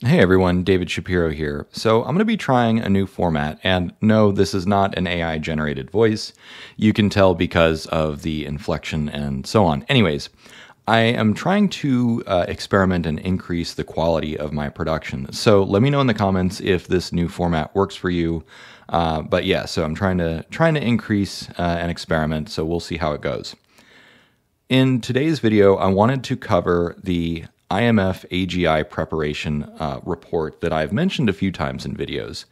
Hey everyone, David Shapiro here. So I'm going to be trying a new format, and no, this is not an AI generated voice. You can tell because of the inflection and so on. Anyways, I am trying to experiment and increase the quality of my production. So let me know in the comments if this new format works for you. But yeah, so I'm trying to increase and experiment. So we'll see how it goes. In today's video, I wanted to cover the IMF AGI preparation report that I've mentioned a few times in videos.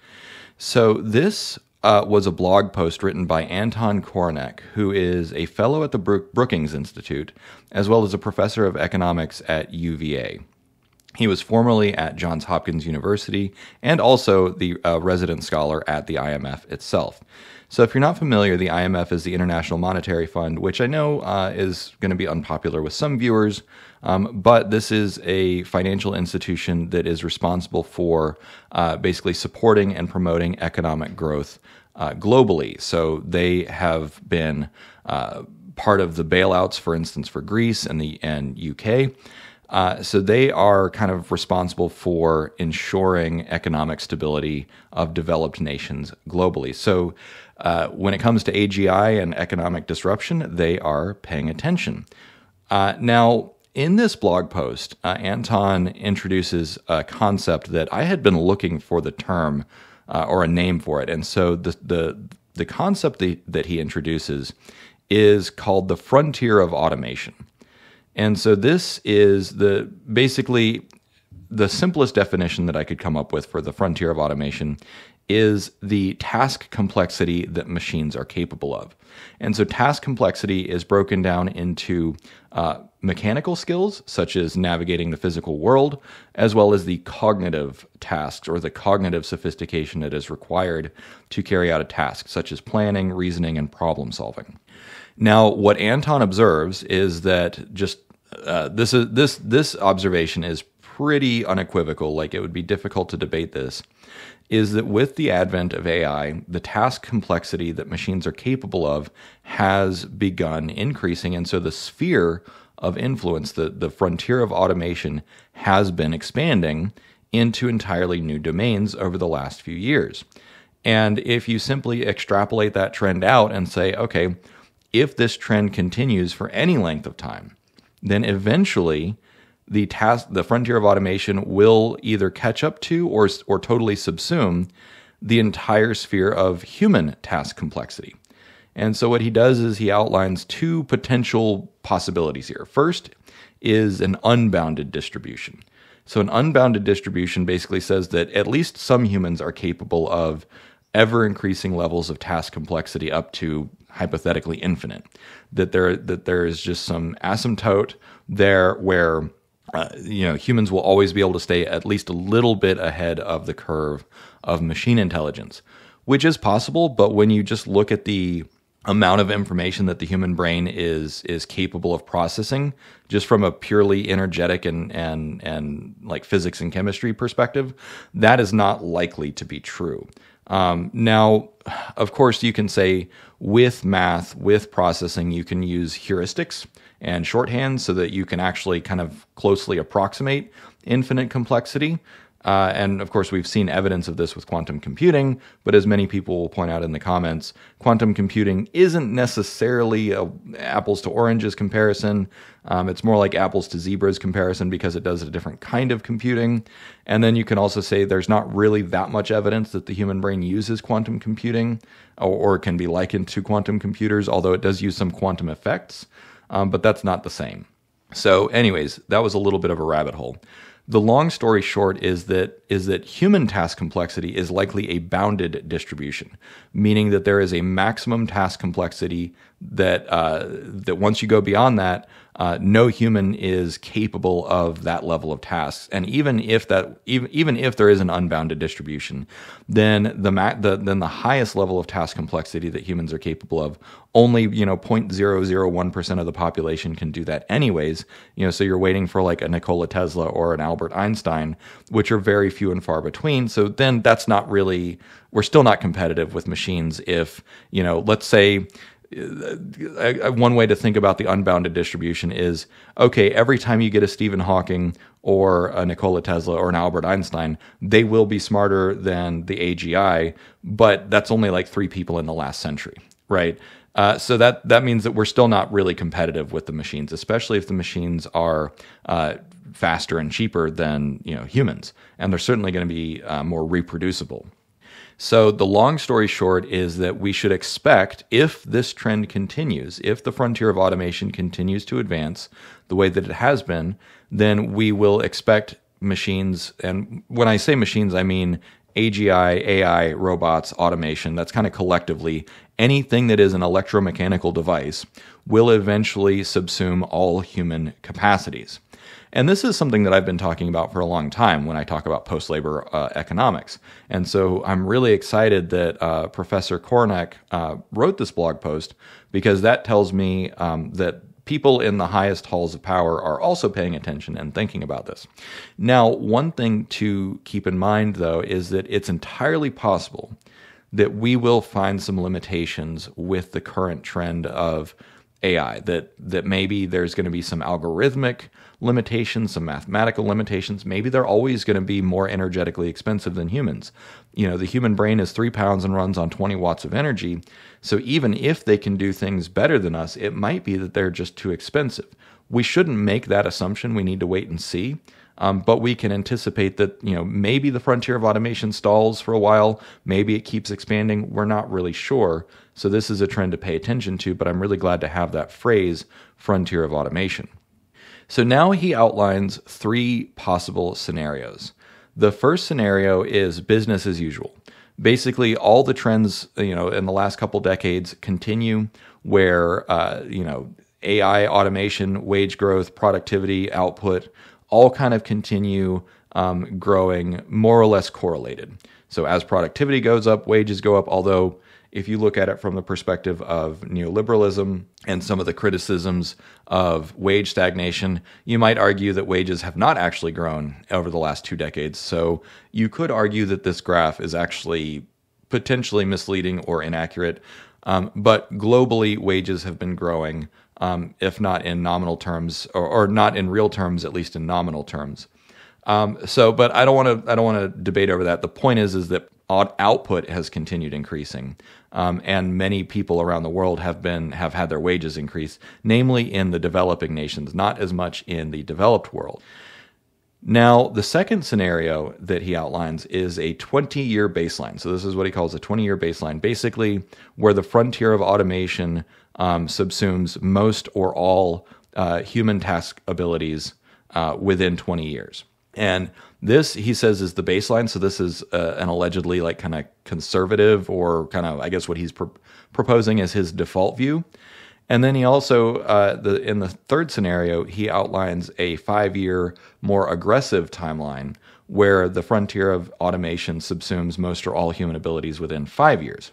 So this was a blog post written by Anton Koronek, who is a fellow at the Brookings Institute, as well as a professor of economics at UVA. He was formerly at Johns Hopkins University and also the resident scholar at the IMF itself. So if you're not familiar, the IMF is the International Monetary Fund, which I know is going to be unpopular with some viewers, but this is a financial institution that is responsible for basically supporting and promoting economic growth globally. So they have been part of the bailouts, for instance, for Greece and UK. So they are kind of responsible for ensuring economic stability of developed nations globally. So when it comes to AGI and economic disruption, they are paying attention. Now, in this blog post, Anton introduces a concept that I had been looking for the term or a name for it. And so the concept that he introduces is called the frontier of automation. And so this is basically the simplest definition that I could come up with for the frontier of automation is the task complexity that machines are capable of. And so task complexity is broken down into mechanical skills, such as navigating the physical world, as well as the cognitive tasks or the cognitive sophistication that is required to carry out a task, such as planning, reasoning, and problem solving. Now, what Anton observes is that just this observation is pretty unequivocal. Like, it would be difficult to debate this. Is that with the advent of AI, the task complexity that machines are capable of has begun increasing, and so the sphere of influence, the frontier of automation, has been expanding into entirely new domains over the last few years. And if you simply extrapolate that trend out and say, okay, if this trend continues for any length of time, then eventually the frontier of automation will either catch up to or totally subsume the entire sphere of human task complexity. And so what he does is he outlines two potential possibilities here. First is an unbounded distribution. So an unbounded distribution basically says that at least some humans are capable of ever-increasing levels of task complexity up to hypothetically infinite. That there is just some asymptote there where humans will always be able to stay at least a little bit ahead of the curve of machine intelligence, which is possible. But when you just look at the amount of information that the human brain is capable of processing, just from a purely energetic and like physics and chemistry perspective, that is not likely to be true. Now, of course, you can say with math, with processing, you can use heuristics and shorthand so that you can actually kind of closely approximate infinite complexity. And of course, we've seen evidence of this with quantum computing, but as many people will point out in the comments, quantum computing isn't necessarily a apples to oranges comparison. It's more like apples to zebras comparison because it does a different kind of computing. And then you can also say there's not really that much evidence that the human brain uses quantum computing or can be likened to quantum computers, although it does use some quantum effects, but that's not the same. So anyways, that was a little bit of a rabbit hole. The long story short is that human task complexity is likely a bounded distribution, meaning that there is a maximum task complexity that once you go beyond that, no human is capable of that level of tasks. And even if there is an unbounded distribution, then the highest level of task complexity that humans are capable of, only 0.001% of the population can do that anyways. So you're waiting for like a Nikola Tesla or an Albert Einstein, which are very few and far between. So then we're still not competitive with machines if, let's say one way to think about the unbounded distribution is, okay, every time you get a Stephen Hawking or a Nikola Tesla or an Albert Einstein, they will be smarter than the AGI, but that's only like 3 people in the last century, right? So that means that we're still not really competitive with the machines, especially if the machines are faster and cheaper than humans, and they're certainly going to be more reproducible. So the long story short is that we should expect, if this trend continues, if the frontier of automation continues to advance the way that it has been, then we will expect machines, and when I say machines, I mean AGI, AI, robots, automation, that's kind of collectively anything that is an electromechanical device will eventually subsume all human capacities. And this is something that I've been talking about for a long time when I talk about post-labor economics. And so I'm really excited that Professor Kornack wrote this blog post, because that tells me that people in the highest halls of power are also paying attention and thinking about this. Now, one thing to keep in mind, though, is that it's entirely possible that we will find some limitations with the current trend of AI, that maybe there's going to be some algorithmic limitations, some mathematical limitations. Maybe they're always going to be more energetically expensive than humans. The human brain is 3 pounds and runs on 20 watts of energy. So even if they can do things better than us, it might be that they're just too expensive. We shouldn't make that assumption. We need to wait and see. But we can anticipate that, maybe the frontier of automation stalls for a while. Maybe it keeps expanding. We're not really sure. So this is a trend to pay attention to, but I'm really glad to have that phrase, frontier of automation. So now he outlines 3 possible scenarios. The first scenario is business as usual. Basically, all the trends, in the last couple decades continue where, AI, automation, wage growth, productivity, output, all kind of continue growing more or less correlated. So as productivity goes up, wages go up, although if you look at it from the perspective of neoliberalism and some of the criticisms of wage stagnation, you might argue that wages have not actually grown over the last 2 decades. So you could argue that this graph is actually potentially misleading or inaccurate. But globally, wages have been growing, if not in nominal terms, or not in real terms, at least in nominal terms. But I don't want to debate over that. The point is that output has continued increasing, and many people around the world have had their wages increase, namely in the developing nations, not as much in the developed world. Now, the second scenario that he outlines is a 20-year baseline. So this is what he calls a 20-year baseline, basically where the frontier of automation subsumes most or all human task abilities within 20 years. And this, he says, is the baseline. So this is an allegedly kind of conservative, or kind of, I guess, what he's proposing as his default view. And then he also, in the third scenario, he outlines a 5-year, more aggressive timeline where the frontier of automation subsumes most or all human abilities within 5 years.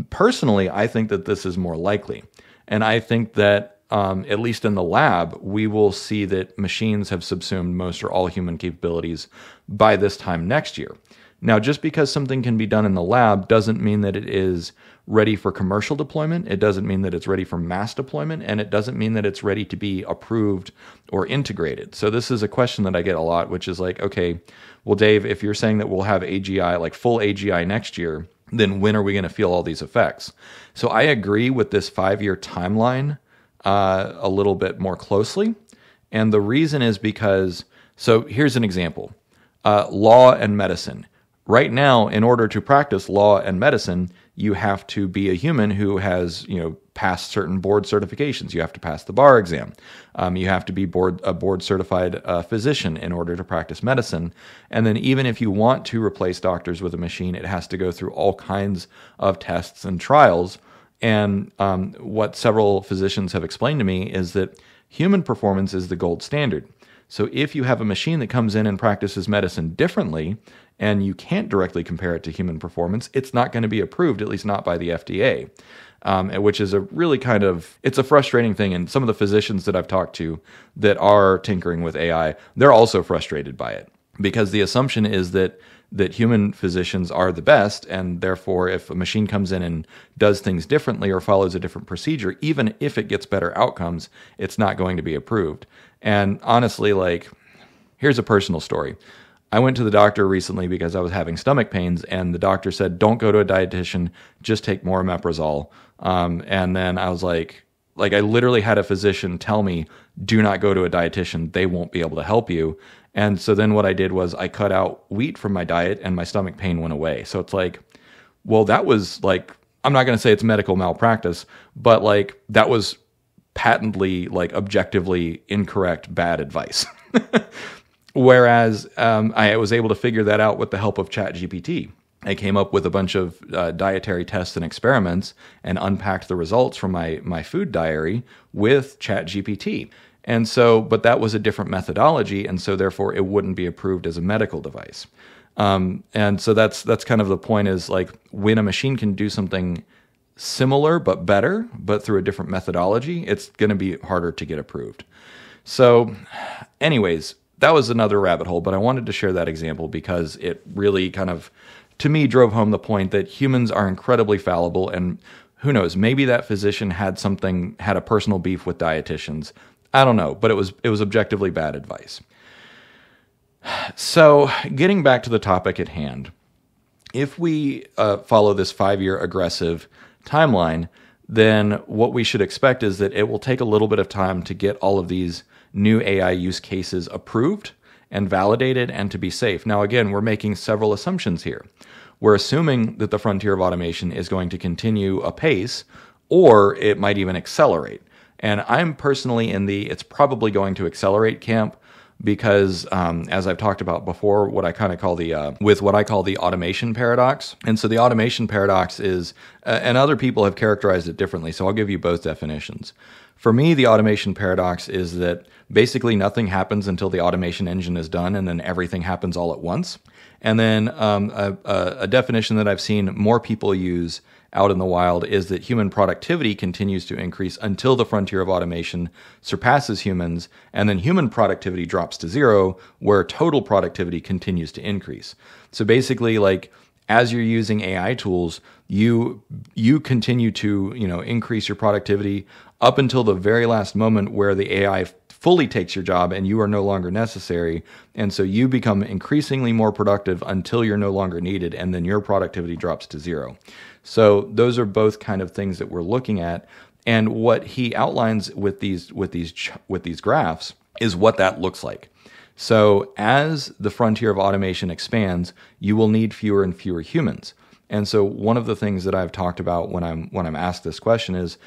Personally, I think that this is more likely. And I think that, at least in the lab, we will see that machines have subsumed most or all human capabilities by this time next year. Now, just because something can be done in the lab doesn't mean that it is ready for commercial deployment. It doesn't mean that it's ready for mass deployment, and it doesn't mean that it's ready to be approved or integrated. So this is a question that I get a lot, which is like, okay, well, Dave, if you're saying that we'll have AGI, like full AGI next year, then when are we going to feel all these effects? So I agree with this 5-year timeline a little bit more closely. And the reason is because, so here's an example. Law and medicine. Right now, in order to practice law and medicine, you have to be a human who has, passed certain board certifications. You have to pass the bar exam. You have to be a board certified physician in order to practice medicine. And then even if you want to replace doctors with a machine, it has to go through all kinds of tests and trials. And what several physicians have explained to me is that human performance is the gold standard. So if you have a machine that comes in and practices medicine differently, and you can't directly compare it to human performance, it's not going to be approved, at least not by the FDA, which is a really it's a frustrating thing. And some of the physicians that I've talked to that are tinkering with AI, they're also frustrated by it. because the assumption is that human physicians are the best, and therefore if a machine comes in and does things differently or follows a different procedure, even if it gets better outcomes, it's not going to be approved. And honestly, like, here's a personal story. I went to the doctor recently because I was having stomach pains, and the doctor said, don't go to a dietitian, just take more omeprazole. And then I was like I literally had a physician tell me, do not go to a dietitian. They won't be able to help you. And so then what I did was I cut out wheat from my diet and my stomach pain went away. So it's like, well, that was like, I'm not going to say it's medical malpractice, but like that was patently, like objectively incorrect, bad advice. Whereas I was able to figure that out with the help of ChatGPT. I came up with a bunch of dietary tests and experiments and unpacked the results from my food diary with ChatGPT. And so, but that was a different methodology, and so therefore it wouldn't be approved as a medical device. And so that's kind of the point, is like when a machine can do something similar but better, but through a different methodology, it's going to be harder to get approved. So anyways, that was another rabbit hole, but I wanted to share that example because it really kind of, to me, drove home the point that humans are incredibly fallible, and who knows, maybe that physician had a personal beef with dietitians. I don't know, but it was objectively bad advice. So getting back to the topic at hand, if we follow this 5-year aggressive timeline, then what we should expect is that it will take a little bit of time to get all of these new AI use cases approved and validated and to be safe. Now, again, we're making several assumptions here. We're assuming that the frontier of automation is going to continue apace, or it might even accelerate. And I'm personally in it's probably going to accelerate camp because, as I've talked about before, what I call the automation paradox. And so the automation paradox is, and other people have characterized it differently, so I'll give you both definitions. For me, the automation paradox is that basically nothing happens until the automation engine is done, and then everything happens all at once. And then a definition that I've seen more people use out in the wild is that human productivity continues to increase until the frontier of automation surpasses humans, and then human productivity drops to zero, where total productivity continues to increase. So basically, like, as you're using AI tools, you continue to, increase your productivity up until the very last moment where the AI fully takes your job and you are no longer necessary. And so you become increasingly more productive until you're no longer needed, and then your productivity drops to zero. So those are both kind of things that we're looking at. And what he outlines with these graphs is what that looks like. So as the frontier of automation expands, you will need fewer and fewer humans. And so one of the things that I've talked about when I'm asked this question is,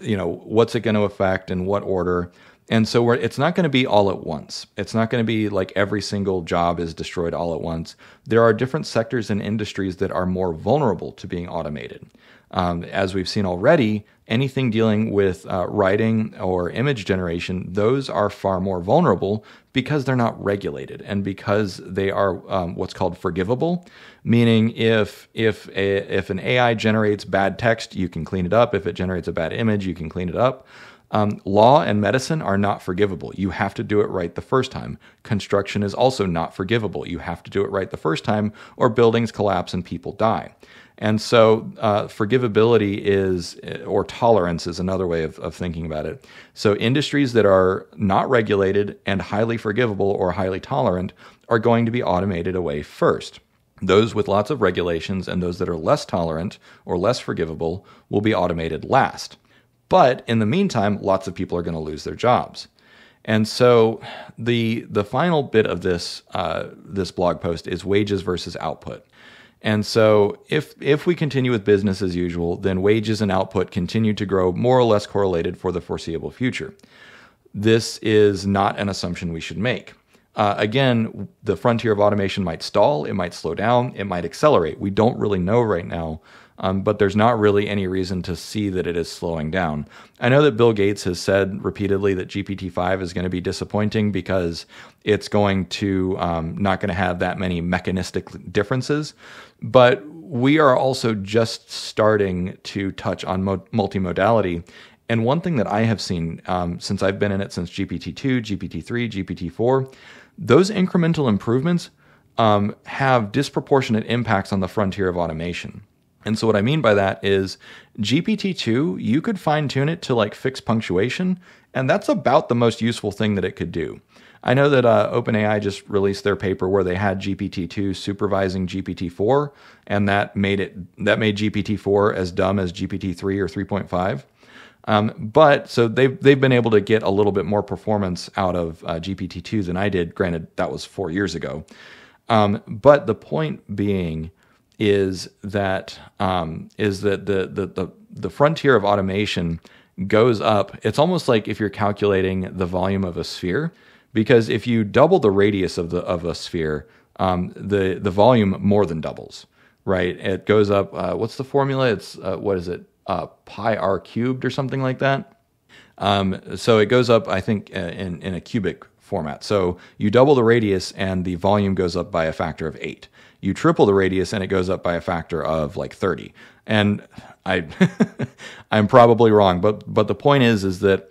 what's it going to affect, in what order? And so it's not going to be all at once. It's not going to be like every single job is destroyed all at once. There are different sectors and industries that are more vulnerable to being automated. As we've seen already, anything dealing with writing or image generation, those are far more vulnerable because they're not regulated and because they are what's called forgivable, meaning if an AI generates bad text, you can clean it up. If it generates a bad image, you can clean it up. Law and medicine are not forgivable. You have to do it right the first time. Construction is also not forgivable. You have to do it right the first time, or buildings collapse and people die. And so forgivability or tolerance is another way of thinking about it. So industries that are not regulated and highly forgivable or highly tolerant are going to be automated away first. Those with lots of regulations and those that are less tolerant or less forgivable will be automated last. But in the meantime, lots of people are going to lose their jobs. And so the final bit of this blog post is wages versus output. And so if we continue with business as usual, then wages and output continue to grow more or less correlated for the foreseeable future. This is not an assumption we should make. Again, the frontier of automation might stall, it might slow down, it might accelerate. We don't really know right now. But there's not really any reason to see that it is slowing down. I know that Bill Gates has said repeatedly that GPT-5 is going to be disappointing because it's going to not going to have that many mechanistic differences. But we are also just starting to touch on multimodality. And one thing that I have seen since I've been in it since GPT-2, GPT-3, GPT-4, those incremental improvements have disproportionate impacts on the frontier of automation. And so what I mean by that is GPT-2, you could fine tune it to like fix punctuation, and that's about the most useful thing that it could do. I know that OpenAI just released their paper where they had GPT-2 supervising GPT-4, and that made GPT-4 as dumb as GPT-3 or 3.5. But so they've been able to get a little bit more performance out of GPT-2 than I did. Granted, that was 4 years ago. But the point being is that the frontier of automation goes up. It's almost like if you're calculating the volume of a sphere, because if you double the radius of a sphere, the volume more than doubles, right? It goes up. What's the formula? It's what is it? Pi r cubed or something like that. So it goes up, I think, in a cubic format. So you double the radius and the volume goes up by a factor of 8. You triple the radius and it goes up by a factor of like 30. And I'm probably wrong, but the point is that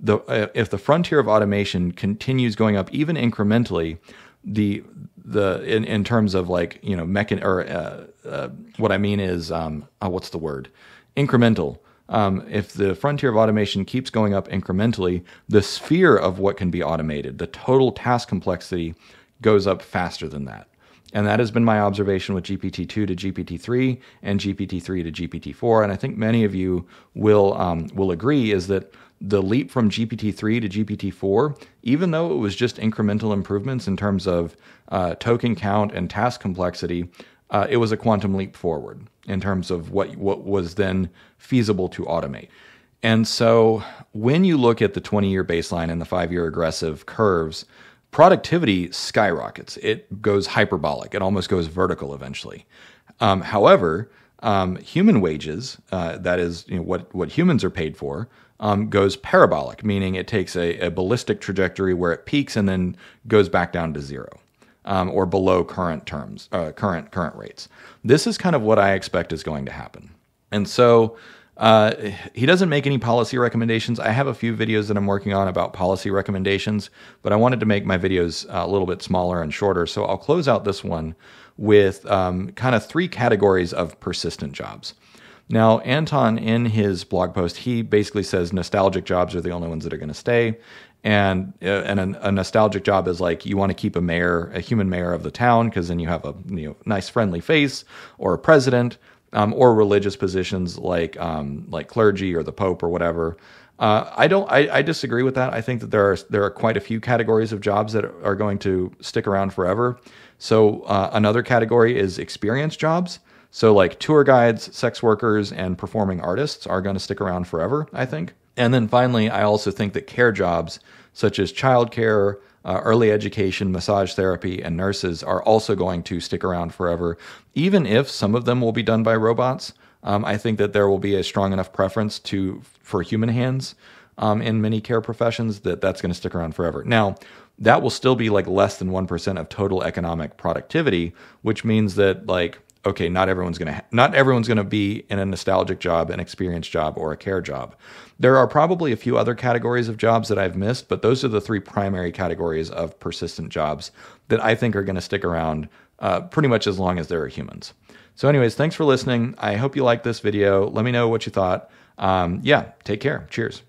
if the frontier of automation continues going up even incrementally, in terms of like, you know, what I mean is what's the word? Incremental. If the frontier of automation keeps going up incrementally, the sphere of what can be automated, the total task complexity, goes up faster than that. And that has been my observation with GPT-2 to GPT-3 and GPT-3 to GPT-4. And I think many of you will agree is that the leap from GPT-3 to GPT-4, even though it was just incremental improvements in terms of token count and task complexity, it was a quantum leap forward in terms of what was then feasible to automate. And so when you look at the 20-year baseline and the 5-year aggressive curves, productivity skyrockets. It goes hyperbolic. It almost goes vertical eventually. However, human wages, that is, you know, what humans are paid for, goes parabolic, meaning it takes a ballistic trajectory where it peaks and then goes back down to zero. Or below current rates. This is kind of what I expect is going to happen. And so he doesn't make any policy recommendations. I have a few videos that I'm working on about policy recommendations, but I wanted to make my videos a little bit smaller and shorter. So I'll close out this one with kind of 3 categories of persistent jobs. Now, Anton, in his blog post, he basically says nostalgic jobs are the only ones that are going to stay. And a nostalgic job is like you want to keep a human mayor of the town, because then you have a nice friendly face, or a president, or religious positions like clergy or the Pope or whatever. I disagree with that. I think that there are quite a few categories of jobs that are going to stick around forever. So another category is experience jobs. So like tour guides, sex workers, and performing artists are going to stick around forever, I think. And then finally, I also think that care jobs such as childcare, early education, massage therapy, and nurses are also going to stick around forever. Even if some of them will be done by robots, I think that there will be a strong enough preference for human hands in many care professions that's going to stick around forever. Now, that will still be like less than 1% of total economic productivity, which means that like, okay, not everyone's going to be in a nostalgic job, an experience job, or a care job. There are probably a few other categories of jobs that I've missed, but those are the 3 primary categories of persistent jobs that I think are going to stick around pretty much as long as there are humans. So anyways, thanks for listening. I hope you liked this video. Let me know what you thought. Yeah, take care. Cheers.